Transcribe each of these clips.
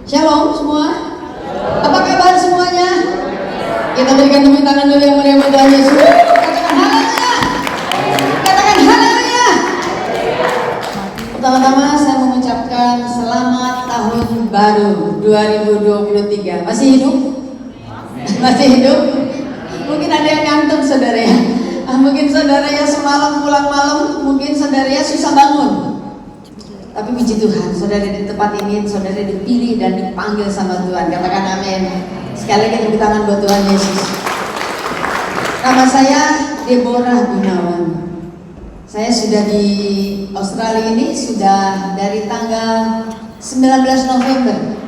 Shalom semua. Apa kabar semuanya? Kita berikan tepuk tangan dulu yang meriah buat Tuhan Yesus. Katakan haleluya. Katakan haleluya. Pertama-tama saya mengucapkan selamat tahun baru 2023. Masih hidup? Masih hidup? Mungkin ada yang ngantuk saudara ya. Mungkin saudara ya semalam pulang malam, mungkin saudara ya susah bangun. Tapi puji Tuhan, saudara di tempat ini, saudara dipilih dan dipanggil sama Tuhan. Katakan amin. Sekali lagi tepuk tangan buat Tuhan Yesus. Nama saya Deborah Gunawan. Saya sudah di Australia ini sudah dari tanggal 19 November.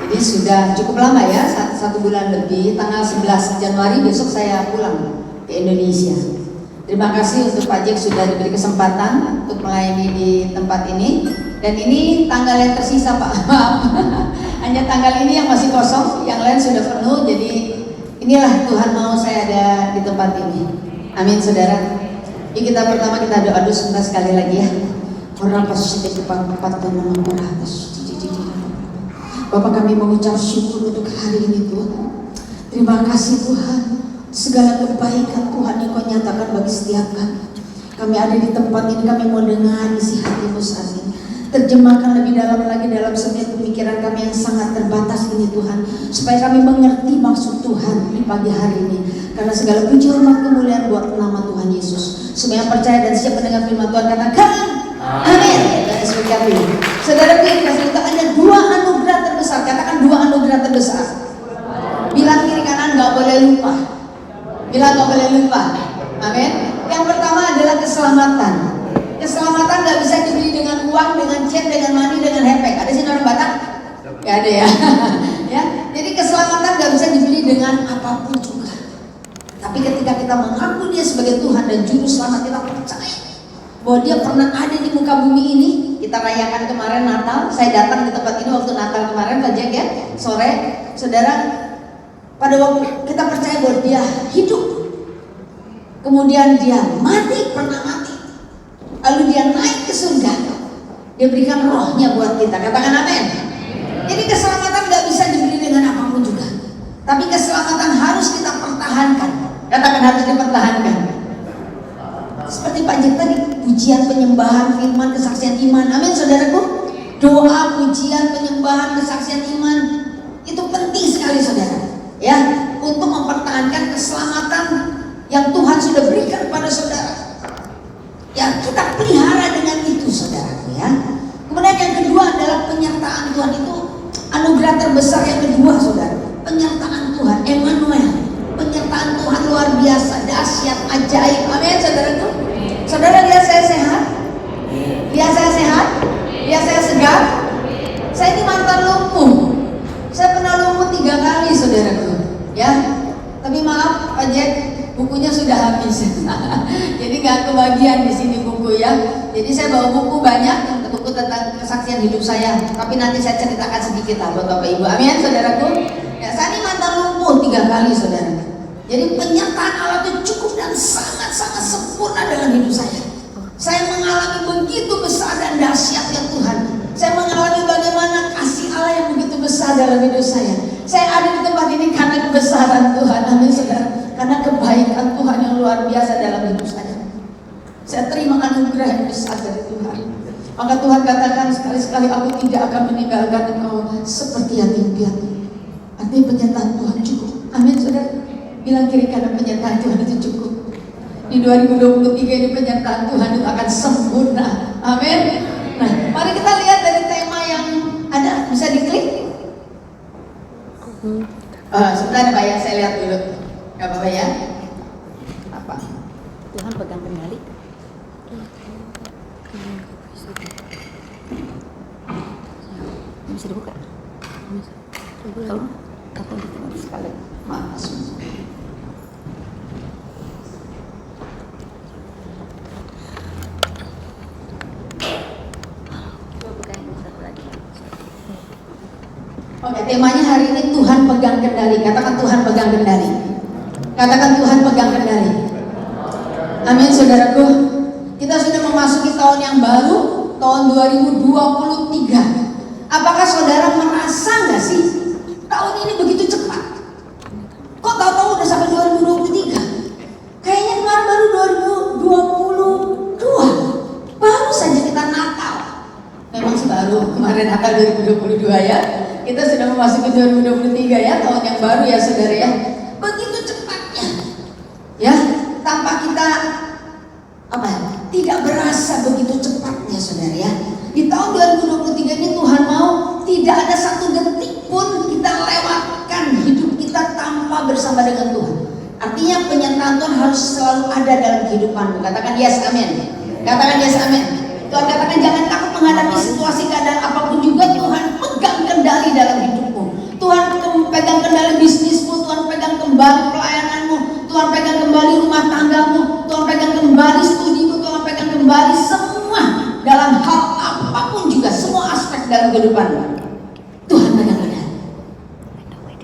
Jadi sudah cukup lama ya, 1 bulan lebih. Tanggal 11 Januari besok saya pulang ke Indonesia. Terima kasih untuk Pak Jack sudah diberi kesempatan untuk melayani di tempat ini. Dan ini tanggal yang tersisa Pak, maaf. Hanya tanggal ini yang masih kosong, yang lain sudah penuh. Jadi inilah Tuhan mau saya ada di tempat ini. Amin saudara. Jadi kita pertama kita doa dulu sebentar sekali lagi ya. Orang pasti depan nama atas. Bapak kami mengucap syukur untuk hari ini Tuhan. Terima kasih Tuhan. Segala kebaikan Tuhan yang Kau nyatakan bagi setiap kami. Kami ada di tempat ini, kami mau dengar isi hati-Mu saat ini. Terjemahkan lebih dalam lagi dalam setiap pemikiran kami yang sangat terbatas ini Tuhan, supaya kami mengerti maksud Tuhan di pagi hari ini. Karena segala puji hormat kemuliaan buat nama Tuhan Yesus. Semua yang percaya dan siap mendengar firman Tuhan katakan amin. Saudara yang kasih itu ada 2 anugerah terbesar. Katakan 2 anugerah terbesar. Bilang kiri kanan nggak boleh lupa. Bilang gak boleh lupa. Amin. Yang pertama adalah keselamatan. Keselamatan gak bisa dibeli dengan uang, dengan jet, dengan money, dengan handbag. Ada sih orang Batak? Gak ada ya. Ya. Jadi keselamatan gak bisa dibeli dengan apapun juga. Tapi ketika kita mengaku Dia sebagai Tuhan dan Juru Selamat, kita percaya bahwa Dia pernah ada di muka bumi ini. Kita rayakan kemarin Natal. Saya datang di tempat ini waktu Natal kemarin, Pak Jack ya, sore. Saudara, pada waktu kita percaya bahwa Dia hidup, kemudian Dia mati, pernah mati, lalu Dia naik ke surga, Dia berikan rohnya buat kita. Katakan amin. Jadi keselamatan gak bisa dibeli dengan apapun juga. Tapi keselamatan harus kita pertahankan. Katakan harus dipertahankan. Seperti Pak Jek tadi, pujian, penyembahan, firman, kesaksian iman. Amin saudaraku. Doa, pujian, penyembahan, kesaksian iman itu penting sekali saudara, ya, untuk mempertahankan keselamatan yang Tuhan sudah berikan kepada saudara. Ya, kita pelihara dengan itu saudara, ya. Kemudian yang kedua adalah penyertaan Tuhan. Itu anugerah terbesar yang kedua saudara. Penyertaan Tuhan, Emmanuel. Penyertaan Tuhan luar biasa, dahsyat, ajaib. Amin saudaraku. Saudara, lihat saya sehat? Lihat saya sehat? Lihat saya segar? Saya ini mantan lumpuh. Saya pernah lumpuh 3 kali saudaraku, ya. Tapi maaf Pak Jack, bukunya sudah habis. Jadi gak kebagian di sini buku ya. Jadi saya bawa buku banyak, buku tentang kesaksian hidup saya. Tapi nanti saya ceritakan sedikit lah buat Bapak Ibu. Amin saudaraku. Ya, saya ini mantan lumpuh 3 kali saudara. Jadi penyertaan Allah itu cukup dan sangat-sangat sempurna dalam hidup saya. Saya mengalami begitu besar dan dahsyatnya Tuhan. Saya mengalami bagaimana kasih Allah yang begitu besar dalam hidup saya. Saya ada di tempat ini karena kebesaran Tuhan. Amin saudara. Karena kebaikan Tuhan yang luar biasa dalam hidup saya. Saya terima anugerah yang besar dari Tuhan. Maka Tuhan katakan sekali-sekali aku tidak akan meninggalkan engkau seperti yatim piatu. Artinya penyertaan Tuhan cukup. Amin saudara. Bilang kiri kanan, penyertaan Tuhan itu cukup. Di 2023 ini penyertaan Tuhan itu akan sempurna. Amin. Nah, mari kita lihat dari tema yang ada. Bisa diklik? Sebentar Pak ya, saya lihat dulu. Gak apa-apa ya. Apa? Tuhan pegang kendali. Bisa dibuka? Bisa. Tahu? Atau dibuka sekali? Maaf. Oke, temanya hari ini Tuhan pegang kendali. Katakan Tuhan pegang kendali. Katakan Tuhan pegang kendali. Amin saudaraku. Kita sudah memasuki tahun yang baru, tahun 2023. Apakah saudara merasa Kerasa nggak sih tahun ini begitu cepat? Kok tahu-tahu udah sampai 2023? Kayaknya kemarin baru 2022. Baru saja kita Natal. Memang baru kemarin Natal 2022 ya. Kita sudah memasuki 2023 ya, tahun yang baru ya saudara ya. Begitu cepatnya. Ya, tanpa kita tidak berasa begitu cepatnya saudara ya. Di tahun 2023 ini Tuhan mau tidak ada satu detik pun kita lewatkan hidup kita tanpa bersama dengan Tuhan. Artinya penyertaan Tuhan harus selalu ada dalam kehidupanmu. Katakan yes amin. Katakan yes amin. Tuhan katakan jangan takut menghadapi situasi keadaan apapun juga, Tuhan pegang kendali dalam hidupmu. Tuhan pegang kendali bisnismu, Tuhan pegang kembali pelayananmu, Tuhan pegang kembali rumah tanggamu, Tuhan pegang kembali studimu, Tuhan pegang kembali semua dalam hal apapun juga, semua aspek dalam kehidupanmu. Tuhan pegang kendali.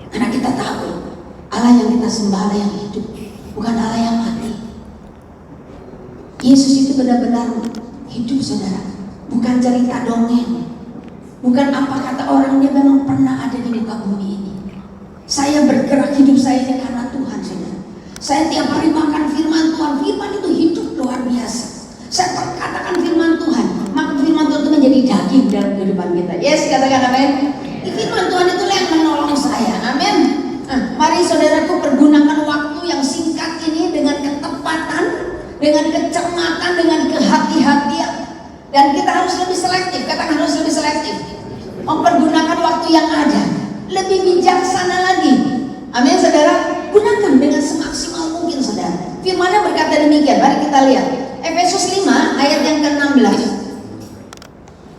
Karena kita tahu Allah yang kita sembah Allah yang hidup, bukan Allah yang mati. Yesus itu benar-benar hidup saudara, bukan cerita dongeng, bukan apa kata orang, dia memang pernah ada di muka bumi ini. Saya bergerak hidup saya ini karena Tuhan saudara. Saya tiap hari makan firman Tuhan, firman itu hidup luar biasa. Saya perkatakan firman Tuhan, maka firman Tuhan itu menjadi daging dalam kehidupan kita. Yes, katakan amin. Firman Tuhan itu yang menolong saya, amin. Mari saudaraku pergunakan waktu yang singkat ini dengan ketepatan, dengan kecermatan, dengan kehati-hatian. Dan kita harus lebih selektif, katakan harus lebih selektif. Mempergunakan waktu yang ada, lebih bijaksana lagi. Amin saudara, gunakan dengan semaksimal mungkin saudara. Firman-Nya berkata demikian, mari kita lihat. Efesus 5 ayat yang ke-16.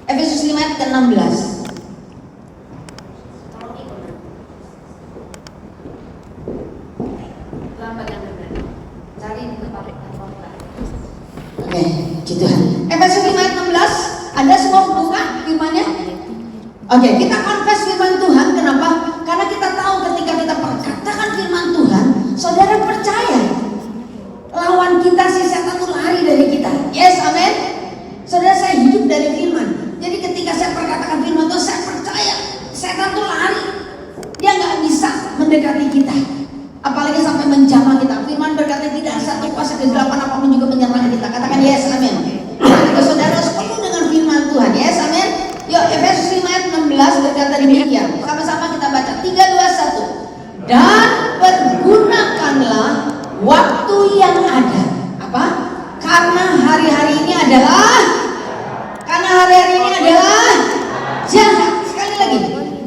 Efesus 5 ayat ke-16. Oke, gitu. Efesus 5 ayat 16. Anda semua buka firman-Nya? Oke, kita confess firman Tuhan. Kenapa? Karena kita tahu ketika kita perkatakan firman Tuhan, saudara percaya lawan kita si setan itu lari dari kita. Yes, amin. Saudara, saya hidup dari firman. Jadi ketika saya perkatakan firman Tuhan, saya percaya setan itu lari. Dia nggak bisa mendekati kita, apalagi sampai menjamah kita. Firman berkata tidak satu kuasa kegelapan apapun juga menyerang kita. Katakan yes, amin. Jadi saudara harus penuh dengan firman Tuhan. Yes, amin. Yuk, Efesus 5 ayat 16 berkata demikian. Sama-sama kita baca 3, 2, 1. Dan pergunakanlah waktu yang ada. Apa? Karena hari-hari ini adalah jahat. Sekali lagi.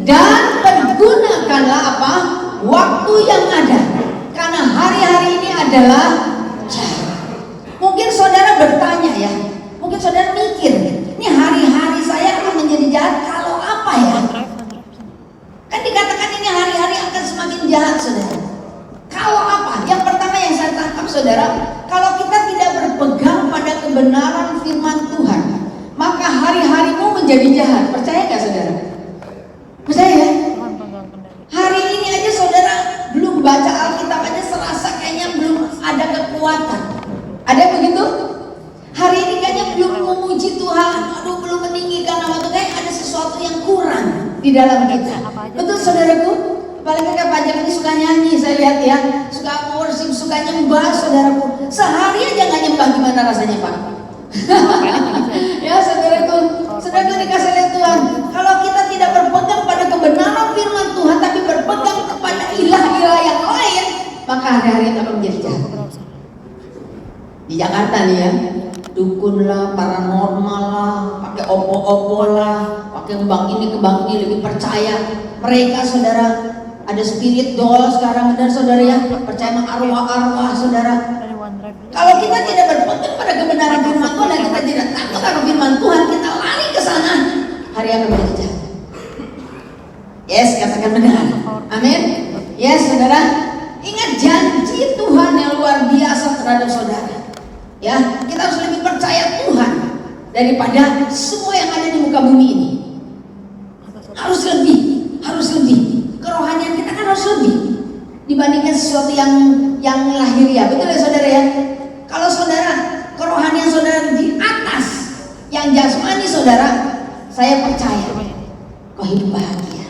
Dan pergunakanlah apa? Waktu yang ada. Karena hari-hari ini adalah jahat. Mungkin saudara bertanya ya. Mungkin saudara mikir, ini hari-hari saya akan menjadi jahat kalau apa ya? Kan dikatakan ini hari-hari akan semakin jahat saudara. Kalau apa? Yang pertama yang saya tangkap saudara, kalau kita tidak berpegang pada kebenaran firman Tuhan, maka hari-harimu menjadi jahat. Percaya gak saudara? Percaya ya? Hari ini aja saudara belum baca Alkitab aja serasa kayaknya belum ada kekuatan. Ada begitu? Hari ini kayaknya belum memuji Tuhan, aduh belum meninggikan nama Tuhan, kayak ada sesuatu yang kurang di dalam kita. Betul saudaraku? Apalagi kayak pajak ini suka nyanyi, saya lihat ya, suka worship, suka nyembah saudaraku. Sehari aja nggak nyembah, gimana rasanya Pak? Ya saudaraku, saudaraku dikasih lihat Tuhan. Kalau kita tidak berpegang pada kebenaran firman Tuhan, tapi berpegang kepada ilah-ilah yang lain, maka hari-hari akan menjadi jahat. Di Jakarta nih ya, dukun lah, paranormal lah, pakai opo-opo lah, pakai bank ini ke bank ini, lebih percaya. Mereka saudara, ada spirit doll sekarang dan saudara ya, percaya sama arwah-arwah saudara. Kalau kita tidak berpegang pada kebenaran firman Tuhan dan kita tidak takut akan firman Tuhan, kita lari ke sana, hari akan menjadi jahat. Yes, katakan benar. Amin. Yes saudara, ingat janji Tuhan yang luar biasa terhadap saudara. Ya, kita harus lebih percaya Tuhan daripada semua yang ada di muka bumi ini. Harus lebih. Kerohanian kita kan harus lebih dibandingkan sesuatu yang lahiriah. Betul ya saudara ya? Kalau saudara kerohanian saudara di atas yang jasmani saudara, saya percaya kau hidup bahagia.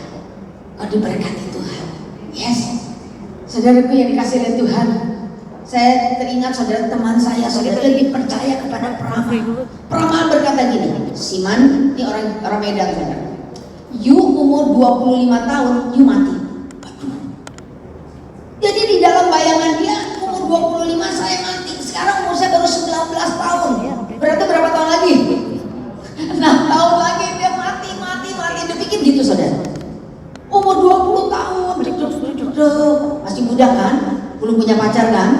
Kau diberkati Tuhan. Yes. Saudaraku yang dikasih oleh Tuhan, saya teringat saudara teman saya, saudara lebih percaya kepada peramal. Peramal berkata gini, Siman, ini orang Medan saudara. You umur 25 tahun, you mati. Jadi di dalam bayangan dia umur 25 saya mati. Sekarang umur saya baru 19 tahun. Berarti berapa tahun lagi? 6 tahun lagi dia mati. Dia pikir gitu saudara. Umur 20 tahun, masih muda kan? Belum punya pacar kan?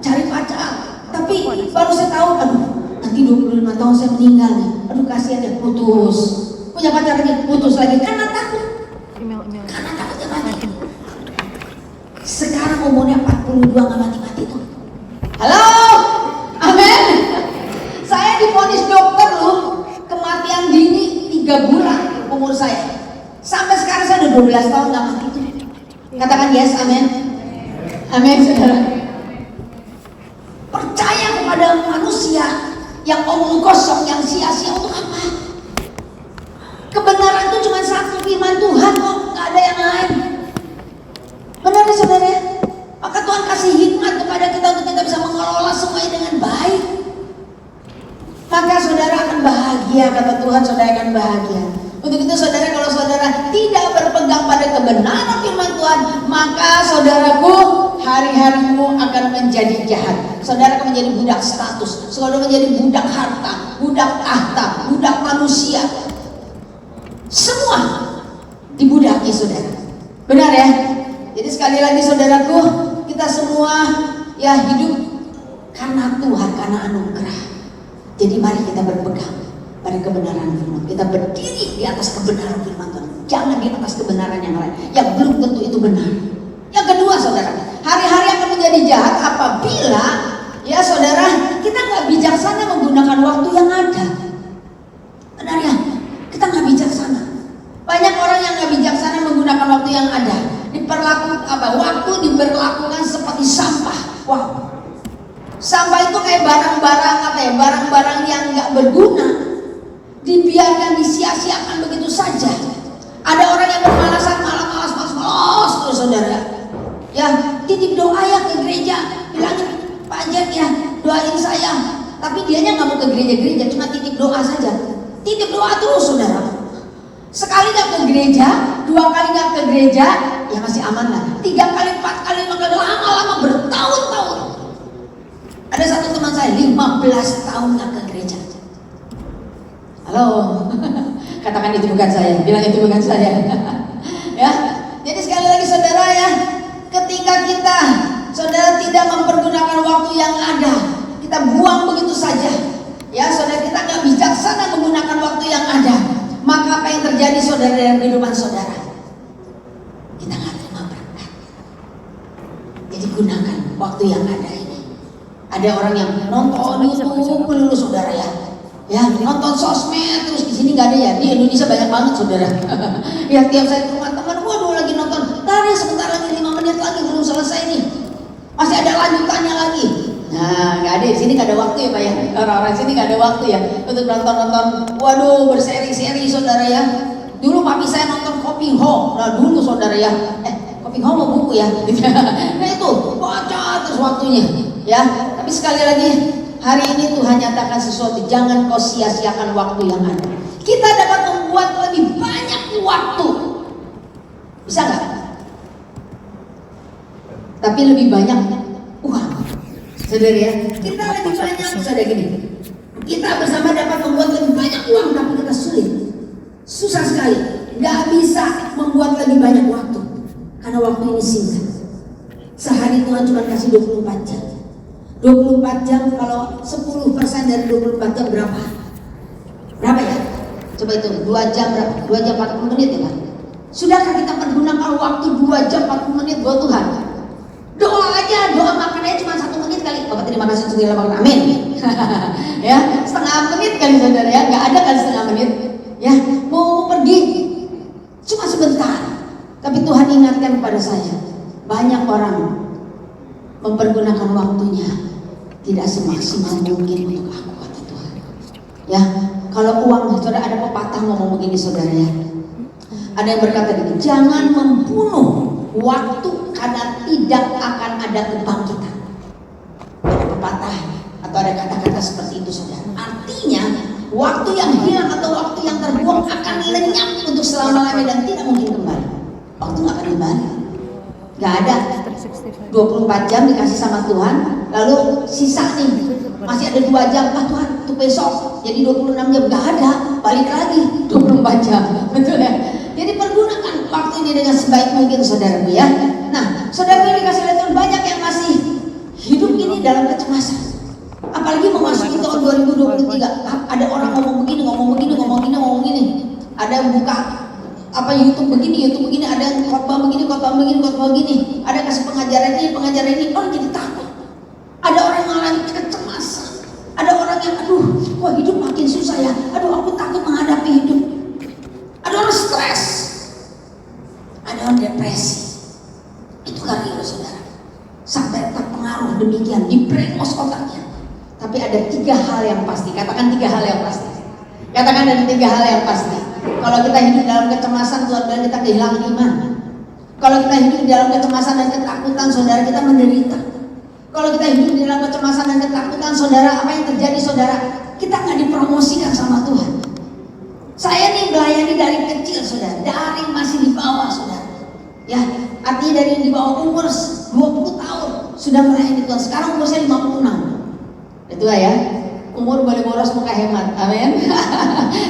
Cari pacar. Tapi baru saya tahu, aduh nanti 25 tahun saya meninggal nih. Aduh kasihan deh, putus. Punya pacar lagi, putus lagi. Karena takut dia mati. Sekarang umurnya 42 nggak mati-mati tuh. Halo, amin. Saya divonis dokter loh, kematian dini 3 bulan umur saya. Sampai sekarang saya udah 12 tahun nggak mati tuh. Katakan yes, amin. Amin, saudara. Percaya kepada manusia yang omong kosong, yang sia-sia untuk apa? Kebenaran itu cuma satu, firman Tuhan kok, nggak ada yang lain. Benar ya saudara? Maka Tuhan kasih hikmat kepada kita untuk kita bisa mengelola semuanya dengan baik. Maka saudara akan bahagia, kata Tuhan, saudara akan bahagia. Untuk itu saudara, kalau saudara tidak berpegang pada kebenaran firman Tuhan, maka saudaraku, hari-harimu akan menjadi jahat. Saudara akan menjadi budak status, saudara menjadi budak harta, budak tahta, budak manusia. Semua dibudaki saudara. Benar ya? Jadi sekali lagi saudaraku, kita semua ya hidup karena Tuhan, karena anugerah. Jadi mari kita berpegang pada kebenaran firman. Kita berdiri di atas kebenaran firman Tuhan. Jangan di atas kebenaran yang lain yang belum tentu itu benar. Yang kedua saudara, hari-hari akan menjadi jahat apabila ya saudara kita nggak bijaksana menggunakan waktu yang ada. Benar ya? Kita nggak bijaksana. Banyak orang yang nggak bijaksana menggunakan waktu yang ada. Waktu diberlakukan seperti sampah. Wow. Sampah itu kayak barang-barang yang nggak berguna, dibiarkan disia-siakan begitu saja. Ada orang yang bermalasan, malas terus saudara. Ya, titip doa ya ke gereja, bilangin Pak Jack ya doain saya. Tapi dianya nggak mau ke gereja-gereja, cuma titip doa saja. Titip doa terus saudara. Sekali nggak ke gereja, 2 kali nggak ke gereja, ya masih aman lah. 3 kali, 4 kali, maka lama-lama bertahun-tahun. Ada satu teman saya 15 tahun nggak ke gereja. Halo, katakan itu bukan saya, bilang itu bukan saya. Ya, jadi sekali lagi saudara ya, ketika kita saudara tidak mempergunakan waktu yang ada, kita buang begitu saja. Ya, saudara kita nggak bijaksana menggunakan waktu yang ada, maka apa yang terjadi saudara dalam kehidupan saudara? Kita nggak terima berkat. Jadi gunakan waktu yang ada ini. Ada orang yang nonton YouTube melulu saudara ya nonton sosmed terus di sini nggak ada ya. Di Indonesia banyak banget saudara. Ya tiap saya ke rumah teman, waduh lagi nonton. Tadi sebentar lagi 5 menit lagi belum selesai nih. Masih ada lanjutannya lagi. Nah nggak ada di sini, nggak ada waktu ya Pak ya. Orang-orang sini nggak ada waktu ya untuk nonton. Waduh berseri-seri saudara ya. Dulu papi saya nonton Kopi Ho. Nah dulu saudara ya. Kopi Ho mau buku ya. Nah itu baca terus waktunya. Ya, tapi sekali lagi hari ini Tuhan nyatakan sesuatu, jangan kau sia-siakan waktu yang ada. Kita dapat membuat lebih banyak waktu, bisa nggak? Tapi lebih banyak uang, saudara ya. Kita lebih banyak, saudara gini. Kita bersama dapat membuat lebih banyak uang, tapi kita sulit, susah sekali. Nggak bisa membuat lebih banyak waktu, karena waktu ini singkat. Sehari Tuhan cuma kasih 24 jam. 24 jam, kalau 10% dari 24 jam berapa? Berapa ya? Coba itu 2 jam berapa? 2 jam 40 menit ya Pak? Sudahkah kita pergunakan waktu 2 jam 40 menit buat Tuhan? Doa aja, doa makannya cuma 1 menit kali. Bapak terima kasih segala makan, amin. Ya, setengah menit kali saudara ya, nggak ada kan setengah menit. Ya, mau pergi cuma sebentar. Tapi Tuhan ingatkan kepada saya, banyak orang mempergunakan waktunya tidak semaksimal mungkin untuk aku, kata Tuhan. Ya, kalau uang, saudara ada pepatah ngomong begini saudara ya. Ada yang berkata gini, jangan membunuh waktu karena tidak akan ada kebangkitan. Ada pepatah atau ada kata-kata seperti itu, saudara. Artinya waktu yang hilang atau waktu yang terbuang akan lenyap untuk selama-lamanya dan tidak mungkin kembali. Waktu nggak akan kembali, nggak ada. 24 jam dikasih sama Tuhan, lalu sisa nih masih ada 2 jam, Tuhan untuk besok jadi 26 jam, nggak ada, balik lagi 24 jam, betul ya? Jadi pergunakan waktu ini dengan sebaik mungkin, saudaraku ya. Nah, saudaraku ini dikasih lihat banyak yang masih hidup ini dalam kecemasan. Apalagi memasuki tahun 2023, ada orang ngomong begini, ngomong begini. Ada yang buka YouTube begini, ada yang khotbah begini, ada kasih pengajaran ini, orang jadi takut. Ada orang yang mengalami kecemasan, ada orang yang kok hidup makin susah ya, aku takut menghadapi hidup. Ada orang stres, ada orang depresi. Itu karena saudara sampai terpengaruh demikian, di-brainwash otaknya. Tapi ada 3 hal yang pasti, katakan 3 hal yang pasti. Katakan ada 3 hal yang pasti. Kalau kita hidup dalam kecemasan, Tuhan bilang kita kehilangan iman. Kalau kita hidup dalam kecemasan dan ketakutan, saudara, kita menderita. Kalau kita hidup dalam kecemasan dan ketakutan, saudara, apa yang terjadi, saudara? Kita nggak dipromosikan sama Tuhan. Saya nih melayani dari kecil, saudara, dari masih di bawah, saudara. Ya, artinya dari di bawah umur 20 tahun sudah melayani Tuhan. Sekarang umur saya 56. Itu ya. Umur boleh boros, muka hemat, amin.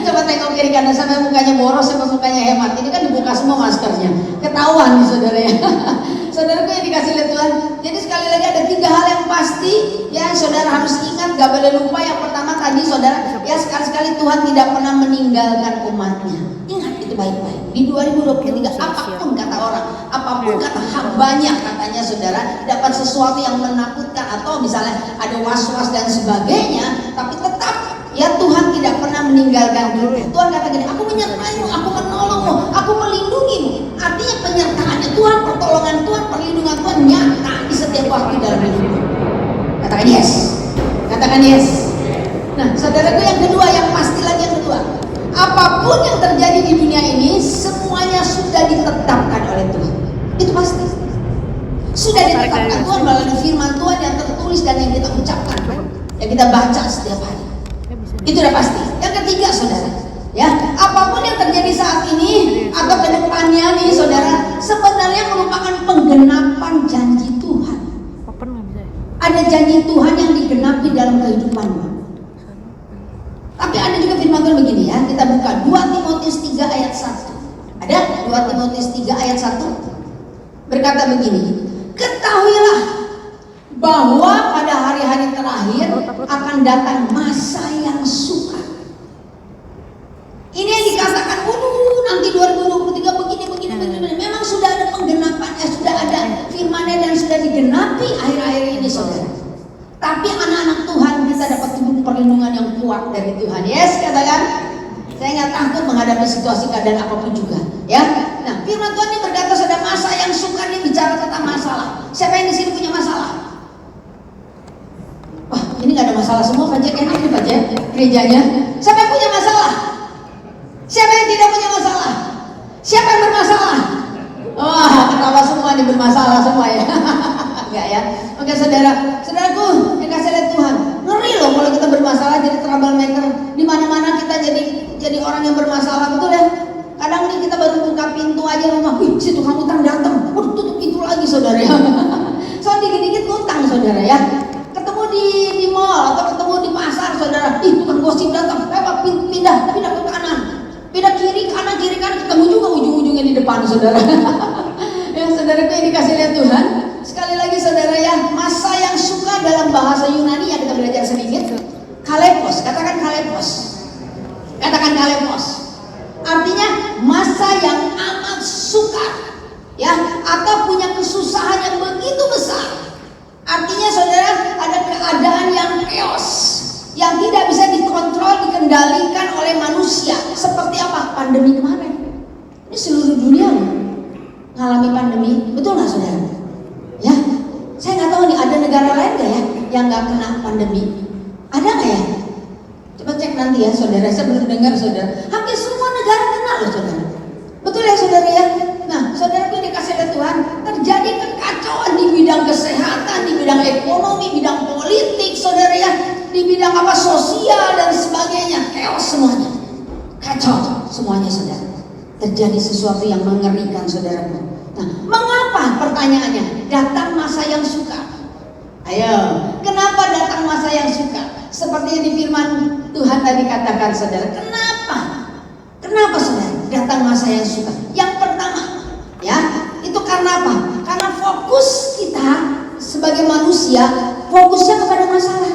Coba tengok kiri kanan, sampai mukanya boros, sampai mukanya hemat. Ini kan dibuka semua maskernya, ketahuan nih, saudara ya. Saudaraku yang dikasih lihat Tuhan. Jadi sekali lagi ada 3 hal yang pasti ya, saudara harus ingat, gak boleh lupa. Yang pertama tadi, saudara, ya sekali-sekali Tuhan tidak pernah meninggalkan umatnya. Ingat itu baik-baik. Di 2023 apapun kata orang, apapun kata hambanya, katanya saudara, dapat sesuatu yang menakutkan atau misalnya ada was-was dan sebagainya, tapi tetap ya Tuhan tidak pernah meninggalkan kita. Tuhan kata gini, aku menyertaimu, aku menolongmu, aku melindungimu. Artinya penyertaannya Tuhan, pertolongan Tuhan, perlindungan Tuhan nyata di setiap waktu dalam hidupmu. Katakan yes. Katakan yes. Nah, saudaraku yang kedua, yang pasti lagi yang kedua, apapun yang terjadi di dunia ini semuanya sudah ditetapkan oleh Tuhan. Itu pasti. Sudah ditetapkan Tuhan melalui firman Tuhan yang tertulis dan yang kita ucapkan, yang kita baca setiap hari. Itu udah pasti. Yang ketiga, saudara, ya, apapun yang terjadi saat ini atau ke depannya nih, saudara, sebenarnya merupakan penggenapan janji Tuhan. Ada janji Tuhan yang digenapi dalam kehidupanmu. Tapi ada juga firman Tuhan begini ya, kita buka 2 Timotius 3 ayat 1. Ada 2 Timotius 3 ayat 1 berkata begini, ketahuilah bahwa pada hari-hari terakhir akan datang masa yang sukar. Ini yang dikatakan, nanti 2023 begini. Memang sudah ada penggenapannya, sudah ada firmannya dan sudah digenapi akhir-akhir ini, saudara. Tapi anak-anak Tuhan kita dapat perlindungan yang kuat dari Tuhan. Yes, katakan, saya nggak takut menghadapi situasi keadaan apapun juga. Ya, nah firman Tuhan ini berkata sudah masa yang sukar, ini bicara tentang masalah. Siapa yang di sini punya masalah? Wah, ini nggak ada masalah semua, Pak Jack, enak nih Pak Jack, gerejanya. Siapa yang punya masalah? Siapa yang tidak punya masalah? Siapa yang bermasalah? Wah, ketawa semua nih, bermasalah semua ya. Enggak ya. Oke saudaraku, yang kasih lihat Tuhan. Ngeri loh kalau kita bermasalah jadi troublemaker. Di mana-mana kita jadi orang yang bermasalah, betul ya? Kadang nih kita baru buka pintu aja rumah, si tukang utang datang, tutup pintu lagi, saudara ya. Soal dikit-dikit utang, saudara ya. Ketemu di mall atau ketemu di pasar, saudara, tukang gosip datang, pindah ke kanan, pindah kiri kanan, ketemu juga ujung-ujungnya di depan, saudara. Ya, saudaraku yang dikasih lihat Tuhan. Sekali lagi, saudara ya, masa yang suka dalam bahasa Yunani yang kita belajar sedikit, kalepos. Katakan kalepos. Katakan kalepos. Artinya masa yang amat sukar, ya, atau punya kesusahan yang begitu besar. Artinya, saudara, ada keadaan yang chaos, yang tidak bisa dikontrol, dikendalikan oleh manusia. Seperti apa? Pandemi kemarin. Ini seluruh dunia mengalami pandemi, betul nggak, saudara? Ya, saya nggak tahu nih, ada negara lain nggak ya yang nggak kena pandemi? Ada nggak ya? Coba cek nanti ya, saudara. Saya belum dengar, saudara. Hampir semua negara kena loh, saudara. Betul ya? ya saudara ya. Nah, saudara ini dikasih oleh Tuhan, terjadi kekacauan di bidang kesehatan, di bidang ekonomi, bidang politik, saudara ya, di bidang apa sosial dan sebagainya, chaos semuanya, kacau semuanya saudara. Terjadi sesuatu yang mengerikan saudaraku. Nah, mengapa pertanyaannya? Datang masa yang suka. Ayo, kenapa datang masa yang suka? Seperti yang di firman Tuhan tadi katakan saudara. Kenapa? Kenapa saudara? Datang masa yang suka. Yang pertama, ya, itu karena apa? Karena fokus kita sebagai manusia, fokusnya kepada masalah,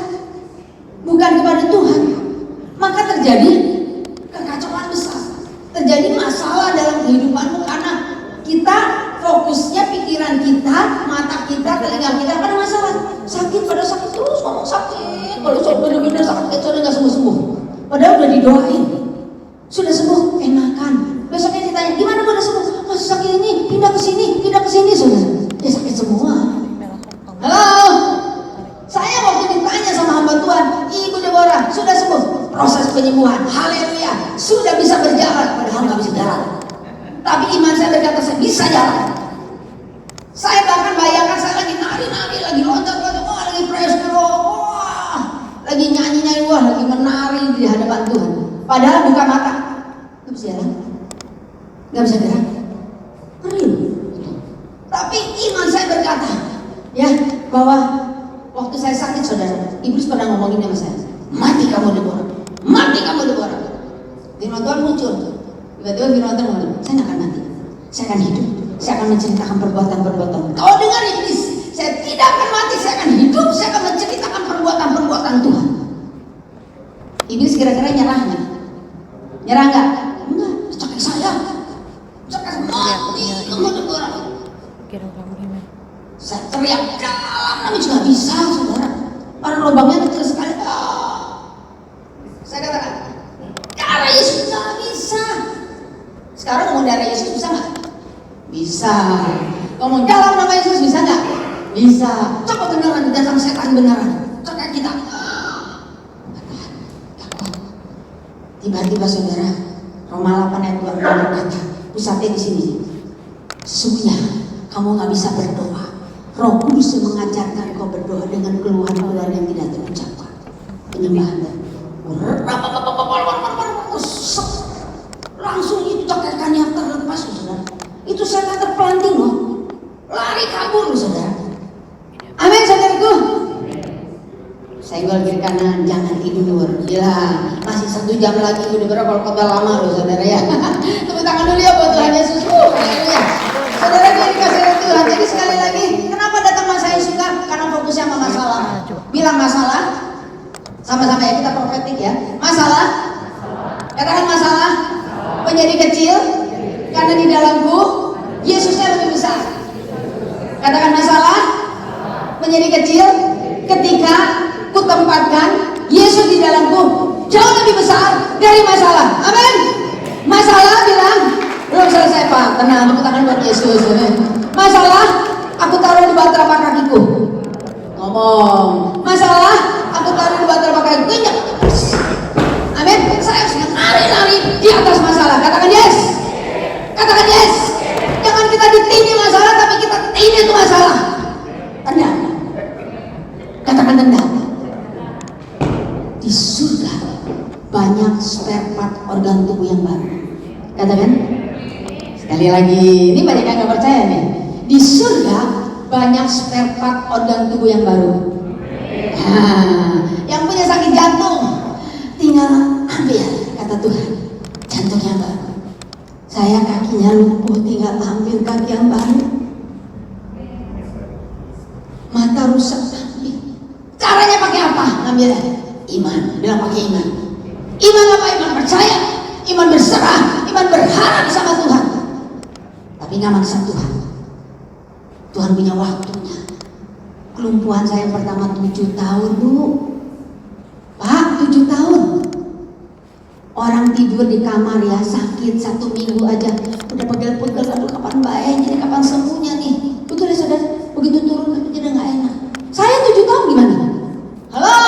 bukan kepada Tuhan. Maka terjadi kekacauan besar. Terjadi masalah dalam kehidupanmu karena kita fokusnya, pikiran kita, mata kita, telinga kita pada masalah. Sakit pada sakit terus ngomong sakit. Kalau benar-benar sakit sudah nggak sembuh-sembuh. Padahal udah didoain, sudah sembuh, enakan. Besoknya ditanya gimana udah sembuh? Masih sakit ini, pindah ke sini sudah. Ya sakit semua. Halo, saya waktu ditanya sama hamba Tuhan, Ibu Deborah sudah sembuh. Proses penyembuhan, haleluya, sudah bisa berjalan. Padahal nggak bisa jalan. Tapi iman saya berkata saya bisa jalan. Saya bahkan bayangkan saya lagi nari-nari, lagi loncat-loncat, lagi praise the Lord, lagi nyanyi-nyanyi, lagi menari di hadapan Tuhan. Padahal buka mata, nggak bisa jalan, nggak bisa gerak, real. Tapi iman saya berkata, ya, bahwa waktu saya sakit saudara, iblis pernah ngomongin sama saya, mati kamu Deborah, mati kamu Deborah. Firman Tuhan muncul. Tiba-tiba firman Tuhan ngomong, saya akan mati, saya akan hidup, saya akan menceritakan perbuatan-perbuatan. Kau dengar iblis, saya tidak akan mati, saya akan hidup, saya akan menceritakan perbuatan-perbuatan Tuhan. Iblis kira-kira nyerah nggak? Nyerah nggak? Enggak, cekik saya, cekik mati, kamu Deborah. Saya teriak dalam, tapi juga bisa saudara. Orang lubangnya kecil sekali. Saya katakan, darah Yesus nggak bisa. Sekarang ngomong darah Yesus bisa nggak? Bisa. Ngomong dalam nama Yesus bisa nggak? Bisa. Coba beneran datang setan beneran. Coba kita. Tiba-tiba saudara, Roma 8 ayat 2 berkata, pusatnya di sini. Sesungguhnya kamu nggak bisa berdoa. Roh Kudus mengajarkan kau berdoa dengan keluhan-keluhan yang tidak terucapkan. Penyembahan. Langsung itu cakarannya terlepas saudara. Itu setan terpelanting loh, lari kabur saudara. Amin saudaraku. Senggol kiri kanan, jangan tidur. Gila, masih 1 jam lagi udah berapa kota lama loh saudara ya. Tepuk tangan dulu ya buat Tuhan Yesus. Ya. Saudara yang dikasih oleh Tuhan. Jadi sekali lagi, kenapa datang masa yang suka? Karena fokusnya sama masalah. Bilang masalah. Sama-sama ya, kita profetik ya. Masalah. Katakan masalah. Menjadi kecil. Karena di dalamku Yesusnya lebih besar. Katakan masalah. Menjadi kecil. Ketika kutempatkan Yesus di dalamku jauh lebih besar dari masalah. Amin. Masalah bilang belum selesai Pak, tenang, tepuk tangan buat Yesus. Masalah aku taruh di bawah telapak kakiku. Ngomong masalah aku taruh di bawah telapak kakiku. Amin. Saya harus lari-lari di atas masalah. Katakan yes. Katakan yes. Jangan kita ditindih masalah, tapi kita tindih itu masalah. Tendang. Katakan tendang. Di surga banyak spare part organ tubuh yang baru. Katakan. Sekali lagi, ini banyak yang gak percaya nih. Di surga banyak spare part organ tubuh yang baru. Yang punya sakit jantung, tinggal ambil, kata Tuhan, jantungnya baru. Saya kakinya lumpuh, tinggal ambil kaki yang baru. Mata rusak, ambil. Caranya pakai apa? Ngambilnya iman. Bilang pakai iman. Iman apa? Iman percaya, iman berserah, iman berharap sama Tuhan. Tapi nggak maksa Tuhan. Tuhan punya waktunya. Kelumpuhan saya yang pertama 7 tahun Bu. Pak, 7 tahun. Orang tidur di kamar ya, sakit 1 minggu aja udah pegel-pegel, aduh kapan baiknya, kapan sembuhnya nih. Betul ya saudara, begitu turun jadi nggak enak. Saya 7 tahun gimana? Halo.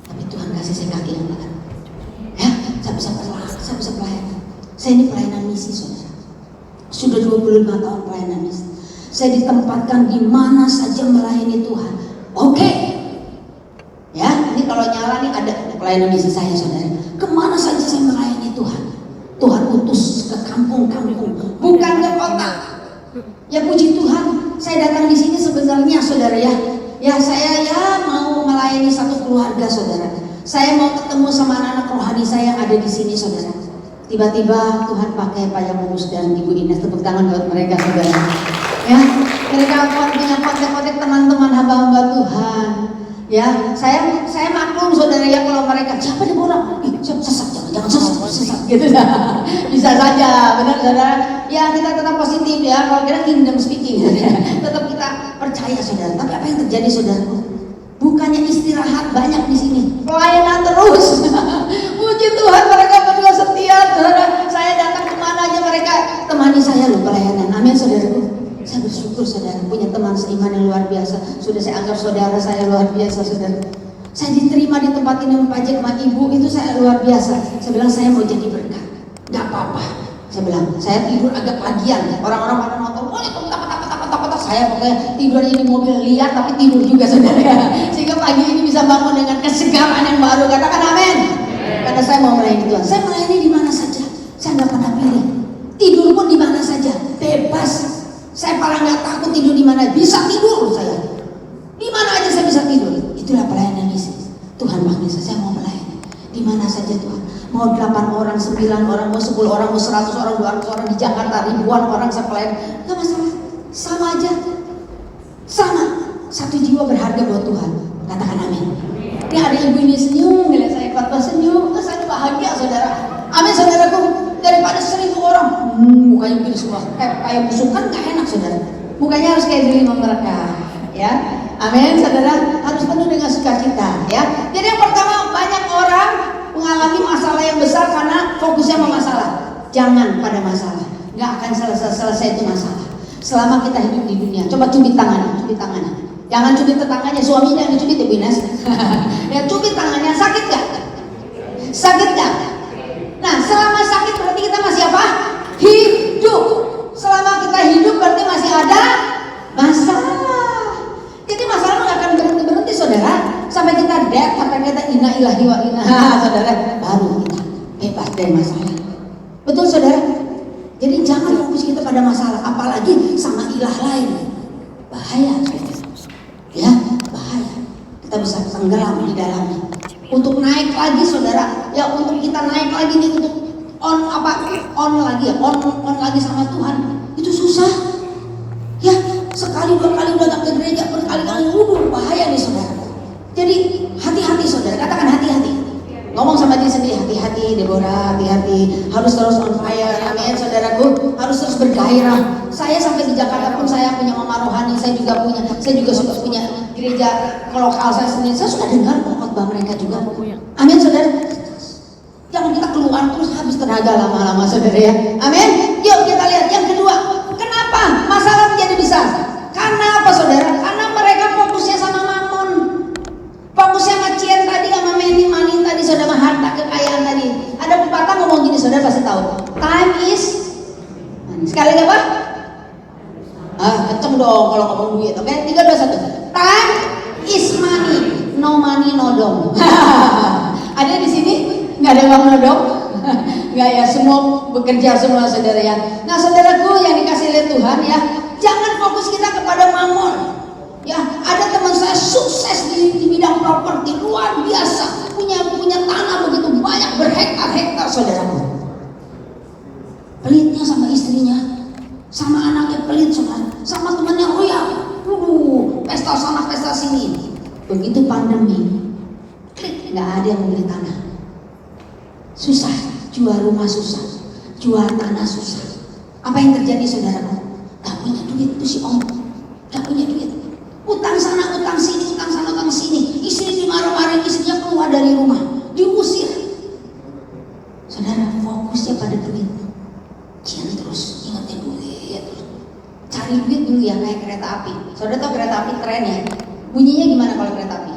Tapi Tuhan kasih saya kaki yang baru. Ya, saya bisa pelayanan. Saya ini pelayanan misi Sudah 25 tahun pelayanan misi. Saya ditempatkan di mana saja melayani Tuhan. Oke. Ya, ini kalau nyala nih ada pelayanan misi saya, saudara. Kemana saja saya melayani Tuhan. Tuhan utus ke kampung-kampung, bukan ke kota. Ya puji Tuhan, saya datang di sini sebenarnya, saudara ya. Ya saya mau melayani satu keluarga, saudara. Saya mau ketemu sama anak-anak rohani saya yang ada di sini, saudara. Tiba-tiba Tuhan pakai Pak Yamunus dan Ibu Ines, tepuk tangan buat mereka, saudara. Ya, mereka punya kontak-kontak teman-teman hamba-hamba Tuhan. Ya, saya maklum, saudara ya, kalau mereka siapa dia orang, sesat, jangan sesat, gitu. Bisa saja, benar, saudara. Ya, kita tetap positif ya. Kalau kita kingdom speaking, tetap kita percaya, saudara. Tapi apa yang terjadi, saudara? Bukannya istirahat banyak di sini, pelayanan terus. Puji Tuhan, mereka berdua setia, saudara. Saya datang kemana aja mereka temani saya loh pelayanan. Amin, saudaraku. Saya bersyukur, saudara, punya teman seiman yang luar biasa. Sudah saya anggap saudara saya luar biasa, saudara. Saya diterima di tempat ini mempajak sama ibu, itu saya luar biasa. Saya bilang saya mau jadi berkat, nggak apa-apa. Saya bilang saya tidur agak pagian. Orang-orang pada nonton, boleh kok tak. Saya pokoknya tidur di mobil liar tapi tidur juga, saudara. Sehingga pagi ini bisa bangun dengan kesegaran yang baru. Katakan amin. Karena saya mau melayani Tuhan. Saya melayani di mana saja. Saya nggak pernah pilih. Tidur pun di mana saja, bebas. Saya paling nggak takut tidur di mana, bisa tidur saya. Di mana aja saya bisa tidur. Itulah pelayanan misi. Tuhan panggil saya mau melayani. Di mana saja Tuhan. Mau 8 orang, 9 orang, mau 10 orang, mau 100 orang, 200 orang di Jakarta, ribuan orang saya pelayani. Nggak masalah. Sama aja. Sama. Satu jiwa berharga buat Tuhan. Katakan amin. Ini ada ibu ini senyum, ngeliat saya khotbah senyum, saya bahagia, saudara. Amin, saudaraku. Daripada 1000 orang, mukanya begini semua, kayak busukan, nggak enak, saudara. Mukanya harus kayak delima mereka, ya. Amin, saudara. Harus penuh dengan sukacita, ya. Jadi yang pertama, banyak orang mengalami masalah yang besar karena fokusnya sama masalah. Jangan pada masalah, nggak akan selesai itu masalah. Selama kita hidup di dunia, coba cubit tangannya. Jangan cubit tetangganya, suaminya yang dicubit ya, Binas. Ya, cubit tangannya, sakit gak? Sakit gak? Nah, selama sakit berarti kita masih apa? Hidup. Selama kita hidup berarti masih ada masalah. Jadi masalah nggak akan berhenti, saudara. Sampai kita dead, sampai kita inna ilahi wa inna, saudara, baru kita bebas dari masalah. Betul, saudara? Jadi jangan fokus kita pada masalah, apalagi sama ilah lain. Bahaya, ya, bahaya. Kita bisa tenggelam di dalamnya. Untuk naik lagi, saudara, ya untuk kita naik lagi nih, untuk on lagi sama Tuhan, itu susah. Ya, sekali 2 kali udah datang ke gereja, berkali-kali, bahaya nih, saudara. Jadi hati-hati, saudara, katakan hati-hati. Ngomong sama diri sendiri, hati-hati Deborah, hati-hati, harus terus on fire, amin, saudaraku, harus terus bergairah. Saya sampai di Jakarta pun saya punya mama rohani, saya juga suka punya gereja lokal saya sendiri. Saya suka dengar khotbah mereka juga. Amin, saudara. Jangan kita keluar terus habis tenaga lama-lama, saudara ya. Amin. Yuk kita lihat yang kedua. Kenapa masalah menjadi besar? Karena apa, saudara? Karena mereka fokusnya sama mamon. Fokusnya sama cien tadi, sama money tadi, saudara, sama harta kekayaan tadi. Ada pepatah ngomong gini, saudara pasti tahu. Time is money. Sekali lagi apa? Kenceng dong kalau ngomong duit. Oke, 3, 2, 1. Time is money. No money, no dong. Ada di sini? Nggak ada uang no dong? Nggak ya, semua bekerja semua, saudara ya. Nah, saudaraku yang dikasih oleh Tuhan ya, jangan fokus kita kepada mamon. Ya, ada teman saya sukses di bidang properti, luar biasa, punya tanah begitu banyak, berhektar-hektar, saudaraku. Pelitnya sama istrinya, sama anaknya pelit, saudara, sama temannya royal. Pesta sana, pesta sini. Begitu pandemi, klik, nggak ada yang membeli tanah. Susah, jual rumah susah, jual tanah susah. Apa yang terjadi, saudaraku? Gak punya duit, itu si om, gak punya duit. Utang sana, utang sini, utang sana, utang sini. Istri dimarah-marahin, istrinya keluar dari rumah, diusir. Saudara, fokusnya pada duit. Jangan terus ingatnya duit. Cari duit dulu ya, kayak kereta api. Saudara tahu kereta api keren ya? Bunyinya gimana kalau kereta api?